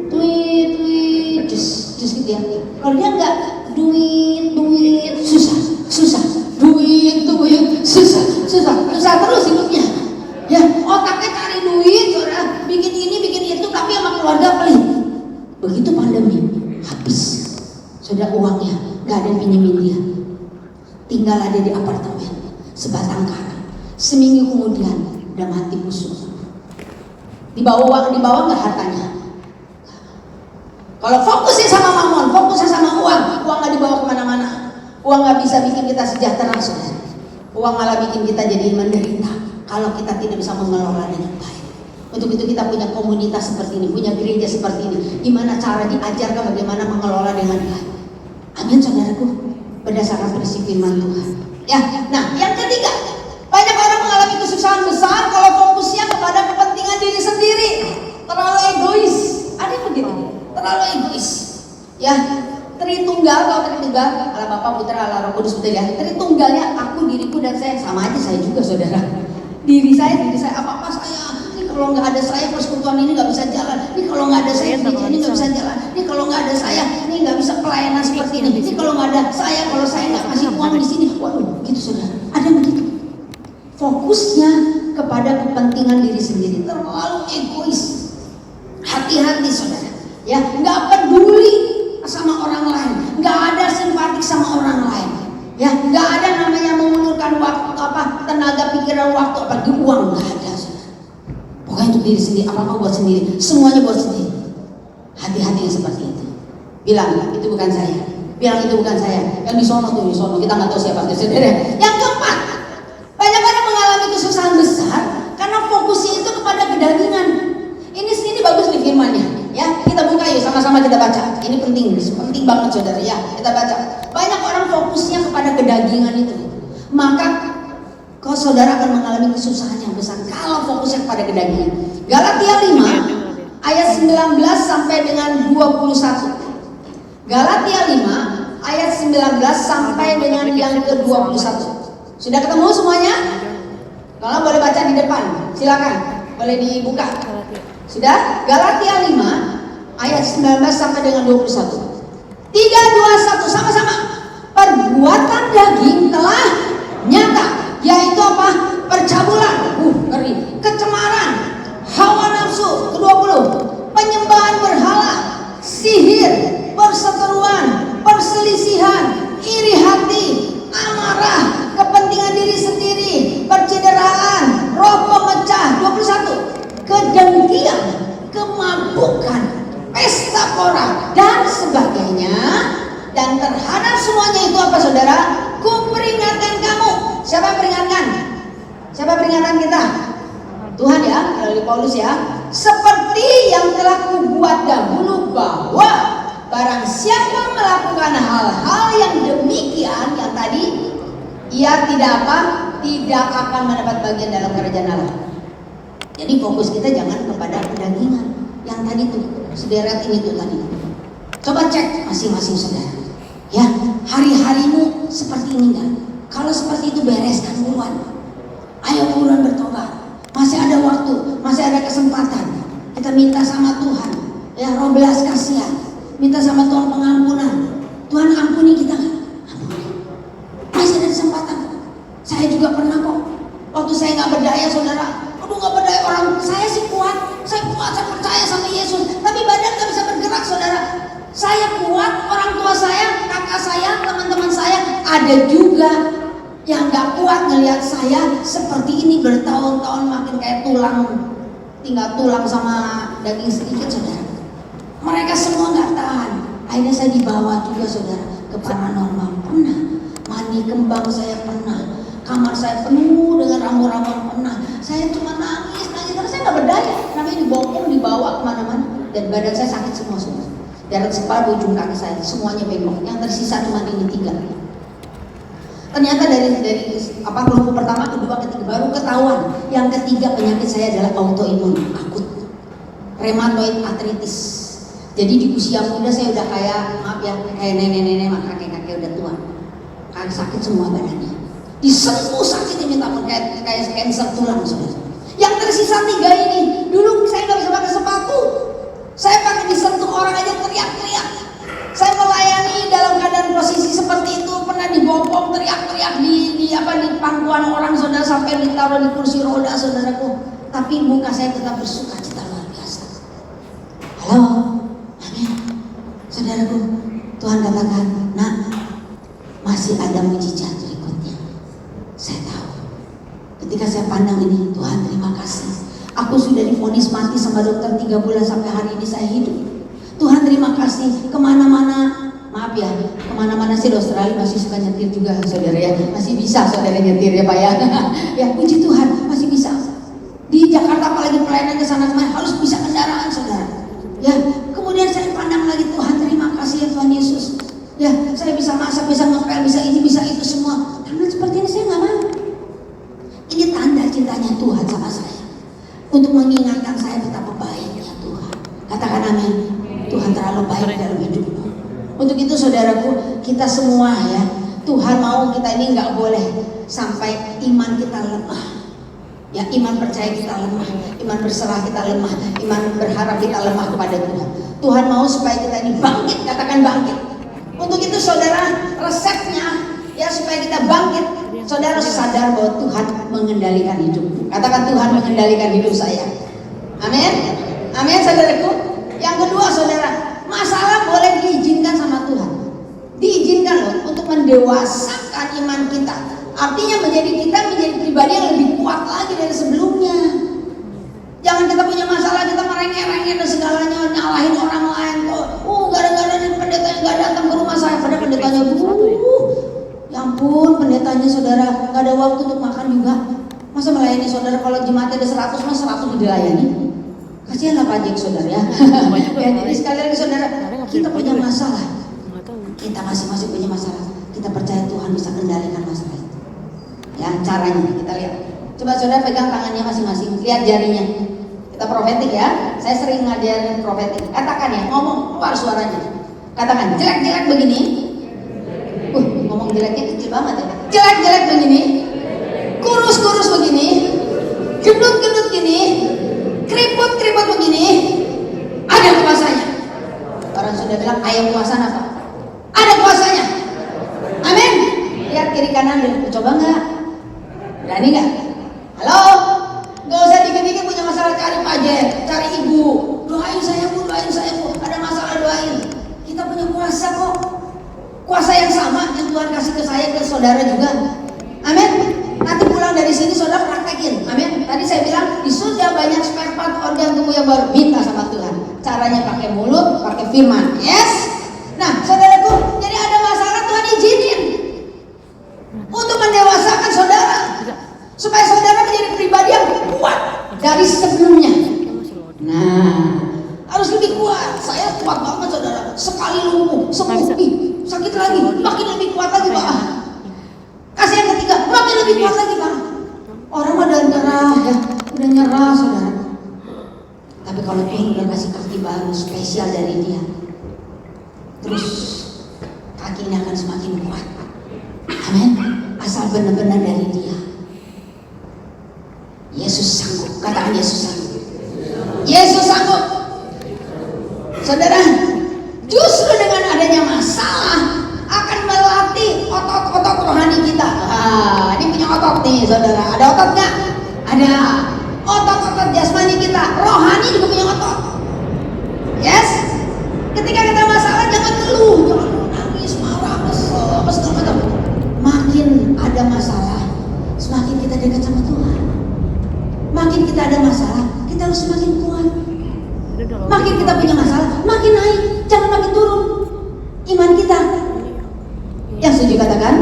Tweet, just gitu ya. Kalau dia enggak, duit, susah. Duit, pinjemin dia. Tinggal ada di apartemen, sebatang kara. Seminggu kemudian udah mati busuk. Dibawa nggak hartanya? Kalau fokusnya sama mamon, fokusnya sama uang nggak dibawa kemana-mana. Uang nggak bisa bikin kita sejahtera, saudara. Uang malah bikin kita jadi menderita kalau kita tidak bisa mengelola dengan baik. Untuk itu kita punya komunitas seperti ini, punya gereja seperti ini. Gimana cara diajarkan bagaimana mengelola dengan baik. Amin, saudaraku. Berdasarkan prinsip firman Tuhan. Ya, nah yang ketiga, banyak orang mengalami kesusahan besar kalau fokusnya kepada kepentingan diri sendiri, terlalu egois. Ada yang begitu, terlalu egois. Ya, Tritunggal, kalau Tritunggal, Allah Bapa, Putra, Allah Roh Kudus, betul ya. Tritunggalnya aku, diriku, dan saya. Sama aja saya juga, saudara. Diri saya, apa-apa saya. Kalau nggak ada saya persekutuan ini nggak bisa jalan. Ini kalau nggak ada saya gereja ini nggak bisa jalan. Ini kalau nggak ada saya ini nggak bisa pelayanan seperti ini. Ini kalau nggak ada saya, kalau saya nggak kasih uang di sini, waduh, gitu saudara. Ada yang begitu. Fokusnya kepada kepentingan diri sendiri, terlalu egois. Hati-hati saudara. Ya, nggak peduli sama orang lain, nggak ada simpatik sama orang lain. Ya, nggak ada namanya mengulurkan waktu tenaga pikiran waktu apalagi uang, nggak ada. Pokoknya untuk diri sendiri, apa-apa buat sendiri, semuanya buat sendiri. Hati-hati yang seperti itu. Bilang, itu bukan saya. Bilang itu bukan saya. Yang di sono tuh, kita nggak tahu siapa. Saudara. Yang keempat, banyak orang mengalami kesusahan besar karena fokusnya itu kepada kedagingan. Ini bagus nih firmannya. Ya, kita buka yuk, sama-sama kita baca. Ini penting banget saudara. Ya, kita baca. Banyak orang fokusnya kepada kedagingan itu. Maka kau saudara akan mengalami kesusahan yang besar kalau fokusnya kepada kedagingan. Galatia 5 ayat 19 sampai dengan 21. Galatia 5 ayat 19 sampai dengan yang ke-21. Sudah ketemu semuanya? Kalau boleh baca di depan, silakan. Boleh dibuka. Sudah? Galatia 5 ayat 19 sampai dengan 21. 3, 2, 1 sama-sama. Perbuatan daging telah nyata, yaitu apa? Percabulan, ngeri, kecemaran, hawa nafsu, ke-20, penyembahan berhala, sihir, perseteruan, perselisihan, iri hati, amarah, kepentingan diri sendiri, percideraan, roh pemecah, 21, kedengkian, kemabukan, pesta pora, dan sebagainya. Dan terhadap semuanya itu apa saudara? Kuperingatkan kamu. Siapa yang peringatkan? Siapa peringatkan kita? Tuhan ya, melalui Paulus ya. Seperti yang telah kubuat dahulu bahwa barang siapa melakukan hal-hal yang demikian, yang tadi, ia tidak akan mendapat bagian dalam kerajaan Allah. Jadi fokus kita jangan kepada kedagingan. Yang tadi tuh, sederet ini tuh tadi. Coba cek masing-masing saudara. Ya, hari-harimu seperti ini kan? Kalau seperti itu bereskan buruan. Ayo buruan bertobat. Masih ada waktu, masih ada kesempatan. Kita minta sama Tuhan, ya roh belas kasihan. Minta sama Tuhan pengampunan. Tuhan ampuni kita kan? Ampuni. Masih ada kesempatan. Saya juga pernah kok. Waktu saya nggak berdaya saudara. Aduh nggak berdaya, orang saya sih kuat. Saya percaya sama Yesus. Tapi badan nggak bisa bergerak saudara. Saya kuat, orang tua saya, kakak saya, teman-teman saya ada juga yang gak kuat ngelihat saya seperti ini bertahun-tahun makin kayak tulang, tinggal tulang sama daging sedikit saudara. Mereka semua gak tahan. Akhirnya saya dibawa juga saudara ke paranormal. Pernah mandi kembang saya pernah, kamar saya penuh dengan ramuan-ramuan pernah. Saya cuma nangis tapi saya gak berdaya. Namanya dibopong, dibawa kemana-mana dan badan saya sakit semua saudara. Dari kepala ujung kaki saya semuanya bengkok. Yang tersisa cuma ini 3. Ternyata dari kelompok pertama, kedua, ketiga baru ketahuan. Yang ketiga penyakit saya adalah autoimun akut, rheumatoid arthritis. Jadi di usia muda saya udah kayak maaf ya kayak nenek-nenek, kakek-kakek udah tua. Kan sakit semua badannya. Disentuh sakit minta ampun kayak kanker tulang saudara. Yang tersisa 3 ini dulu saya nggak bisa pakai sepatu. Saya pakai disentuh orang aja teriak-teriak. Saya melayani dalam keadaan posisi seperti itu, pernah dibopong teriak-teriak di pangkuan orang saudara sampai ditaruh di kursi roda saudaraku. Tapi muka saya tetap bersuka cita luar biasa. Halo, amin. Saudaraku, Tuhan katakan, nak, masih ada mujizat berikutnya. Saya tahu. Ketika saya pandang ini, Tuhan terima kasih. Aku sudah divonis mati sama dokter 3 bulan sampai hari ini saya hidup. Tuhan terima kasih. Kemana-mana, maaf ya, kemana-mana sih di Australia masih suka nyetir juga saudara ya. Masih bisa saudara nyetir ya Pak ya. Ya puji Tuhan masih bisa. Di Jakarta apalagi pelayanan ke sana kemari harus bisa kendaraan saudara. Ya, kemudian saya pandang lagi, Tuhan terima kasih ya Tuhan Yesus. Ya, saya bisa masak, bisa ngepel, bisa ini, bisa itu semua. Karena seperti ini saya nggak mau. Ini tanda cintanya Tuhan sama saya. Untuk mengingatkan saya betapa baiknya Tuhan. Katakan amin. Tuhan terlalu baik dalam hidupmu. Untuk itu saudaraku, kita semua ya, Tuhan mau kita ini nggak boleh sampai iman kita lemah. Ya, iman percaya kita lemah, iman berserah kita lemah, iman berharap kita lemah kepada Tuhan. Tuhan mau supaya kita ini bangkit, katakan bangkit. Untuk itu saudara, resepnya ya supaya kita bangkit, saudara harus sadar bahwa Tuhan mengendalikan hidupmu. Katakan Tuhan mengendalikan hidup saya. Amin. Amin saudaraku. Yang kedua saudara, masalah boleh diizinkan sama Tuhan. Diizinkan loh untuk mendewasakan iman kita. Artinya kita menjadi pribadi yang lebih kuat lagi dari sebelumnya. Jangan kita punya masalah, kita merengek-rengek dan segalanya, nyalahin orang lain. Gara-gara pendeta yang gak datang ke rumah saya. Padahal pendetanya, ya ampun pendetanya saudara, gak ada waktu untuk makan juga. Masa melayani saudara kalau jemaatnya ada 100, mas 100 dilayani? Kasihanlah pajak saudara ya. Ya jadi sekali lagi saudara, kita punya masalah. Kita masing-masing punya masalah. Kita percaya Tuhan bisa kendalikan masalah itu. Ya caranya kita lihat. Coba saudara pegang tangannya masing-masing, lihat jarinya. Kita profetik ya. Saya sering ngajarin profetik. Katakan ya, ngomong keluar suaranya. Katakan jelek-jelek begini. Ngomong jeleknya kecil banget ya. Jelek-jelek begini. Kurus-kurus begini. Gendut-gendut gini. Keriput-keriput begini. Ada kuasanya. Orang sudah bilang ayam kuasa apa? Ada kuasanya. Amin. Lihat kiri kanan dulu. Coba enggak? Berani nggak? Halo? Nggak usah dikit-dikit punya masalah cari pajet, cari ibu. Doain saya bu, doain saya bu. Ada masalah doain. Kita punya kuasa kok. Kuasa yang sama yang Tuhan kasih ke saya, ke saudara juga. Amin. Nanti pulang dari sini saudara praktekin. Amin. Tadi saya bilang di surga banyak spare part organ tubuh yang baru. Minta sama Tuhan. Caranya pakai mulut, pakai firman. Yes. Nah saudaraku, jadi ada masalah Tuhan izinin untuk mendewasakan saudara, supaya saudara menjadi pribadi yang kuat dari sebelumnya. Nah, harus lebih kuat. Saya kuat banget saudara. Sekali lumpuh, sembuh, sakit lagi, makin lebih kuat lagi Pak. Kasih yang ketiga, makin lebih kuat lagi Pak. Orang udah nyerah ya, udah nyerah saudara. Tapi kalau Tuhan udah kasih kaki baru spesial dari Dia, terus kaki ini akan semakin kuat. Amin. Asal benar-benar dari Dia. Yesus sanggup. Katakan Yesus sanggup. Yesus sanggup. Saudara, justru dengan adanya masalah akan melatih otot-otot rohani kita. Ini punya otot nih saudara. Ada otot nggak? Ada. Otot-otot jasmani kita, rohani juga punya otot. Yes. Ketika kita masalah jangan ngeluh, jangan nangis, marah, kesel, segala macam. Makin ada masalah, semakin kita dekat sama Tuhan. Makin kita ada masalah, kita harus semakin kuat. Makin kita punya masalah, makin naik, jangan makin turun iman kita. Yang setuju katakan?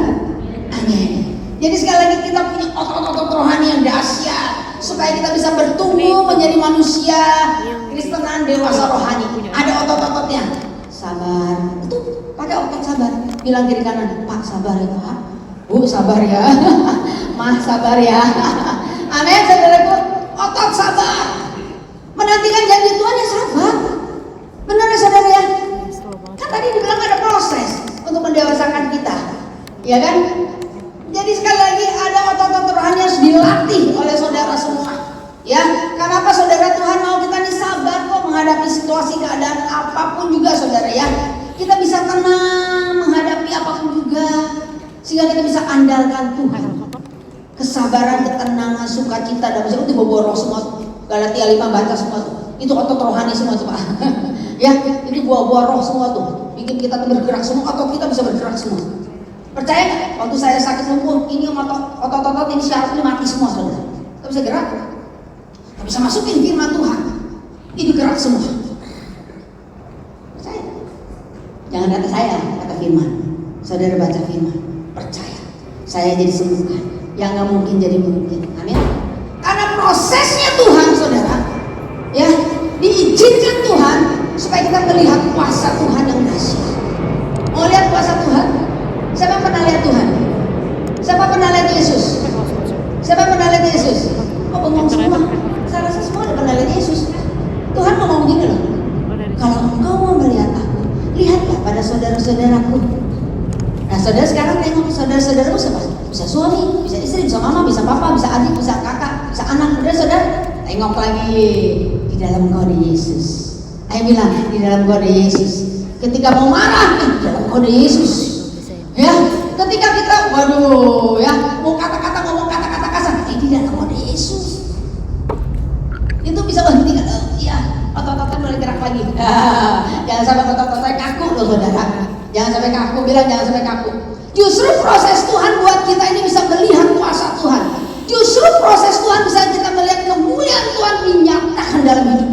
Amin. Jadi sekali lagi kita punya otot-otot rohani yang dahsyat, supaya kita bisa bertumbuh menjadi manusia Kristenan dewasa rohani. Ada otot-ototnya. Sabar, itu pakai otot sabar. Bilang kiri kanan, Pak sabar ya Pak. Bu sabar ya. Mah sabar ya. Amin saudaraku. Otot sabar. Menantikan janji Tuhan ya sabar. Benar ya saudara ya. Kan tadi dibilang ada proses untuk mendewasakan kita, ya kan? Jadi sekali lagi ada otot-otot rohani harus dilatih oleh saudara semua. Ya, kenapa saudara Tuhan mau kita nih sabar kok menghadapi situasi keadaan apapun juga saudara ya. Kita bisa tenang menghadapi apapun juga, sehingga kita bisa andalkan Tuhan. Kesabaran, ketenangan, sukacita dan itu bawa roh semua. Galatia 5 baca semua tuh. Itu otot rohani semua tuh Pak. Ya, itu buah-buah roh semua tuh. Bikin kita bergerak semua, otot kita bisa bergerak semua. Percaya nggak? Waktu saya sakit lumpuh, ini otot-otot ini syaraf ini mati semua, saudara. Nggak bisa gerak, nggak bisa masukin firman Tuhan. Ini gerak semua. Percaya? Jangan kata saya, kata firman. Saudara baca firman, percaya. Saya jadi sembuhkan. Yang nggak mungkin jadi mungkin. Amin. Karena prosesnya Tuhan, saudara, ya diizinkan Tuhan supaya kita melihat kuasa Tuhan yang dahsyat. Mau lihat kuasa Tuhan? Siapa pernah lihat Tuhan? Siapa pernah lihat Yesus? Siapa pernah lihat Yesus? Oh, bengong semua. Saya rasa semua udah pernah lihat Yesus. Tuhan ngomong gini loh. Kalau engkau mau melihat aku, lihatlah pada saudara-saudaraku. Nah, saudara sekarang tengok saudara-saudaramu siapa? Bisa suami, bisa istri, bisa mama, bisa papa, bisa adik, bisa kakak, bisa anak. Udah saudara, tengok lagi di dalam kode Yesus. Ayo bilang di dalam kode Yesus. Ketika mau marah, di dalam kode Yesus. Ya, ketika kita, waduh, ya, mau kata-kata ngomong kata-kata kasar, di dalam kode Yesus. Itu bisa berhenti kan? Iya, otot-otot mulai gerak lagi. Jangan sampai otot-ototnya kaku loh saudara. Jangan sampai kaku, bilang jangan sampai kaku. Justru proses Tuhan buat kita ini bisa melihat kuasa Tuhan. Justru proses Tuhan bisa kita melihat kemuliaan Tuhan dinyatakan dalam hidup.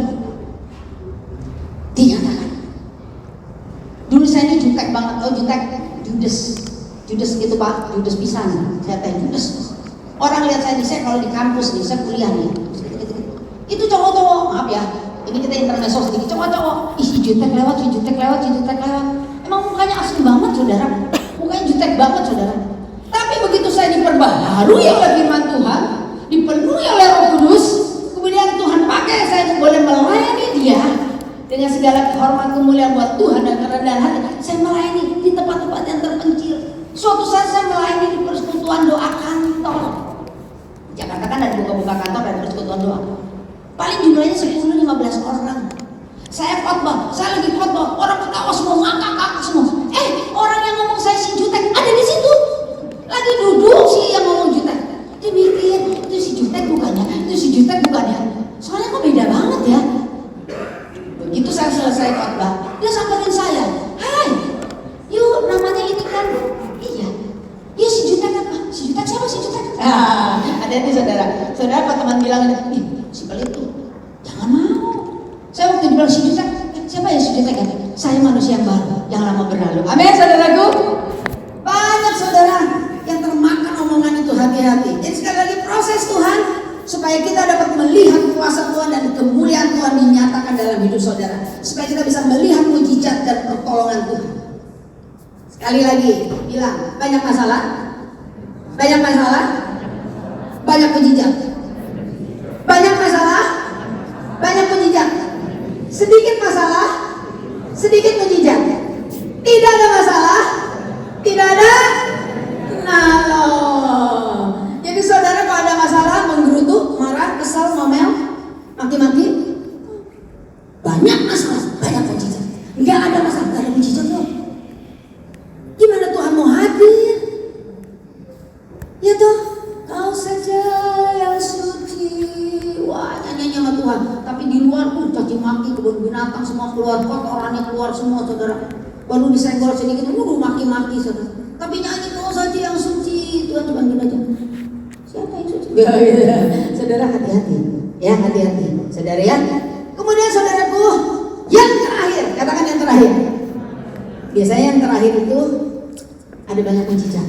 Dinyatakan. Dulu saya ini jutek banget, oh jutek, judes gitu Pak, judes pisan. Saya tanya judes. Orang lihat saya kalau di kampus nih, saya kuliah nih. Itu cowok-cowok, maaf ya, ini kita intermezzo sedikit, cowok-cowok, ih jutek lewat. Emang mukanya asli banget saudara, mukanya jutek banget saudara. Tapi begitu saya diperbaharui oleh firman Tuhan, dipenuhi oleh Roh Kudus, kemudian Tuhan pakai saya boleh melayani dia dengan segala kehormatan kemuliaan buat Tuhan dan kerendahan hati. Saya melayani di tempat-tempat yang terpencil. Suatu saat saya melayani di persekutuan doa kantor. Jakarta kan ada buka-buka kantor dan persekutuan doa. Paling jumlahnya 10-15 orang. Saya khotbah, saya lagi khotbah, orang ketawa semua, ngakak semua. Orang yang ngomong saya si jutek ada di situ. Lagi duduk sih yang ngomong jutek. Dia mikir, itu si jutek bukannya. Soalnya kok beda banget ya. Begitu saya selesai khotbah, dia samperin saya. Hai, yuk namanya ini kan. Iya, yuk si jutek apa? Si jutek siapa si jutek? Hati-hati saudara. Saudara kalau teman bilang, si pelit tuh, jangan mau. Saya waktu dibilang si jutek, siapa ya si jutek ya? Saya manusia yang baru, yang lama berlalu. Amin saudaraku. Banyak saudara yang termakan omongan itu, hati-hati. Jadi sekali lagi proses Tuhan supaya kita dapat melihat kuasa Tuhan dan kemuliaan Tuhan dinyatakan dalam hidup saudara. Supaya kita bisa melihat mujizat dan pertolongan Tuhan. Sekali lagi bilang, banyak masalah, banyak mujizat. Banyak masalah, banyak mujizat. Sedikit masalah, sedikit mujizat. Tidak ada masalah, tidak ada nolong. Jadi saudara kalau ada masalah, menggerutu, marah, kesal, ngomel, maki-maki, banyak masalah, banyak mujizat. Enggak ada masalah, enggak ada mujizat loh. Gimana Tuhan mau hadir? Ya toh, kau saja yang suci. Wah, nyanyi sama Tuhan. Tapi di luar tuh caci maki, kebun binatang semua keluar, kotorannya keluar semua saudara. Baru disenggol sedikit, maki-maki saudara. Tapi nyanyi kau saja yang suci. Tuhan cuma gini aja. Siapa yang suci? Saudara hati-hati. Ya hati-hati. Saudara ya. Kemudian saudaraku, yang terakhir, katakan yang terakhir. Biasanya yang terakhir itu ada banyak mujizat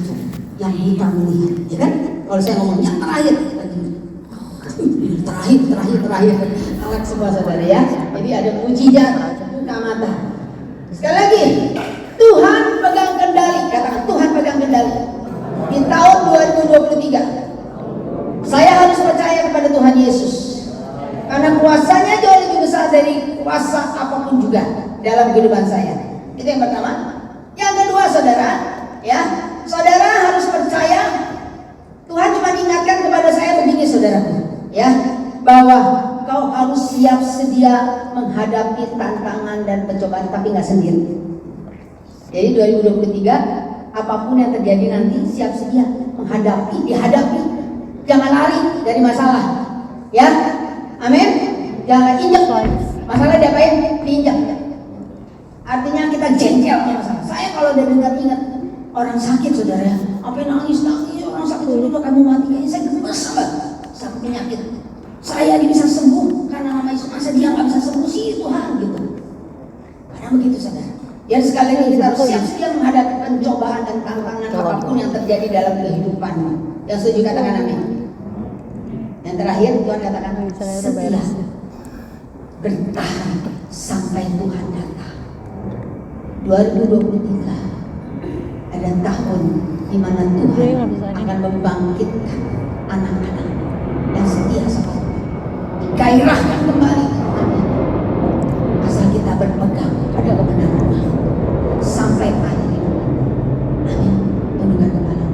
yang kita melihat, ya kan? Kalau saya ngomong yang terakhir, terakhir, alat semua saudara ya. Jadi ada mujizat buka mata. Sekali lagi, Tuhan pegang kendali. Katakan Tuhan pegang kendali. Di tahun 2023, saya harus percaya kepada Tuhan Yesus. Karena kuasanya jauh lebih besar dari kuasa apapun juga dalam kehidupan saya. Itu yang pertama. Yang kedua saudara, ya, saudara harus percaya. Tuhan cuma ingatkan kepada saya begini saudaraku, ya, bahwa kau harus siap sedia menghadapi tantangan dan pencobaan, tapi nggak sendiri. Jadi 2023, apapun yang terjadi nanti siap sedia menghadapi, dihadapi. Jangan lari dari masalah, ya, amin. Jangan injak masalah, diapain? Diinjak. Artinya kita jengkel masalah. Saya kalau udah ingat Orang sakit saudara, sampai nangis, orang sakit dulu kamu mati, kayaknya saya gemes banget sama penyakit. Saya bisa sembuh karena nama Yesus, masa dia nggak bisa sembuh sih Tuhan gitu. Karena begitu saudara. Jadi sekali lagi kita harus siap sedia menghadapi pencobaan dan tantangan apapun yang terjadi dalam kehidupan. Yang setuju katakan amin. Yang terakhir Tuhan katakan setia bertahan sampai Tuhan datang. 2023 ada tahun di mana Tuhan akan membangkitkan anak-anak yang setia sama Tuhan, dikairahkan kembali. Asal kita berpegang pada kebenaran Tuhan sampai akhir hidup. Amin. Tundukkan kepala.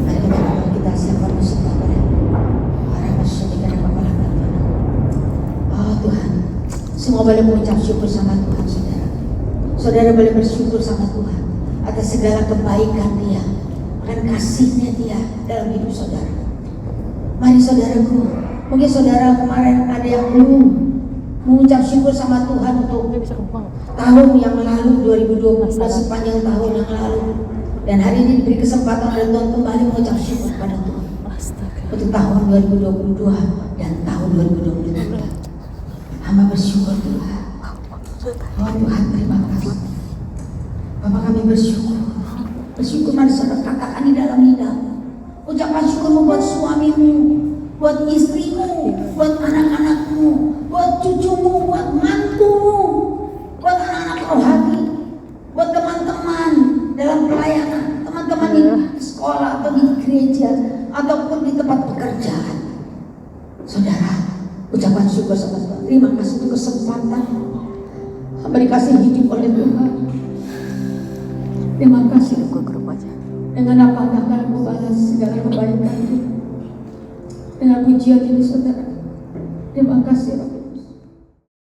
Mari kita siapkan musik Bapak. Para musik dan Bapak Tuhan. Oh Tuhan, semua boleh mengucap syukur sama Tuhan saudara. Saudara boleh bersyukur sama Tuhan atas segala kebaikan Dia dan kasih-Nya Dia dalam hidup saudara. Mari saudaraku, mungkin saudara kemarin ada yang belum mengucap syukur sama Tuhan untuk tahun yang lalu 2020, sepanjang tahun yang lalu. Dan hari ini diberi kesempatan oleh Tuhan kembali mengucap syukur pada Tuhan untuk tahun 2022 dan tahun 2023. Hamba bersyukur Tuhan. Oh Tuhan, terima kasih. Bapak kami bersyukur. Bersyukur mari saudara katakan di dalam lidah. Ucapan syukurmu buat suamimu, buat istrimu, buat anak-anakmu, buat cucumu, buat mantumu, buat anak-anak rohani, buat teman-teman dalam pelayanan, teman-teman di sekolah atau di gereja ataupun di tempat pekerjaan. Saudara, ucapan syukur sama Tuhan. Terima kasih untuk kesempatan hamba dikasih hidup oleh Tuhan. Terima kasih dengan apa Anda akan membalas segala kebaikan Tuhan. Dengan pujian ini saudara. Terima kasih.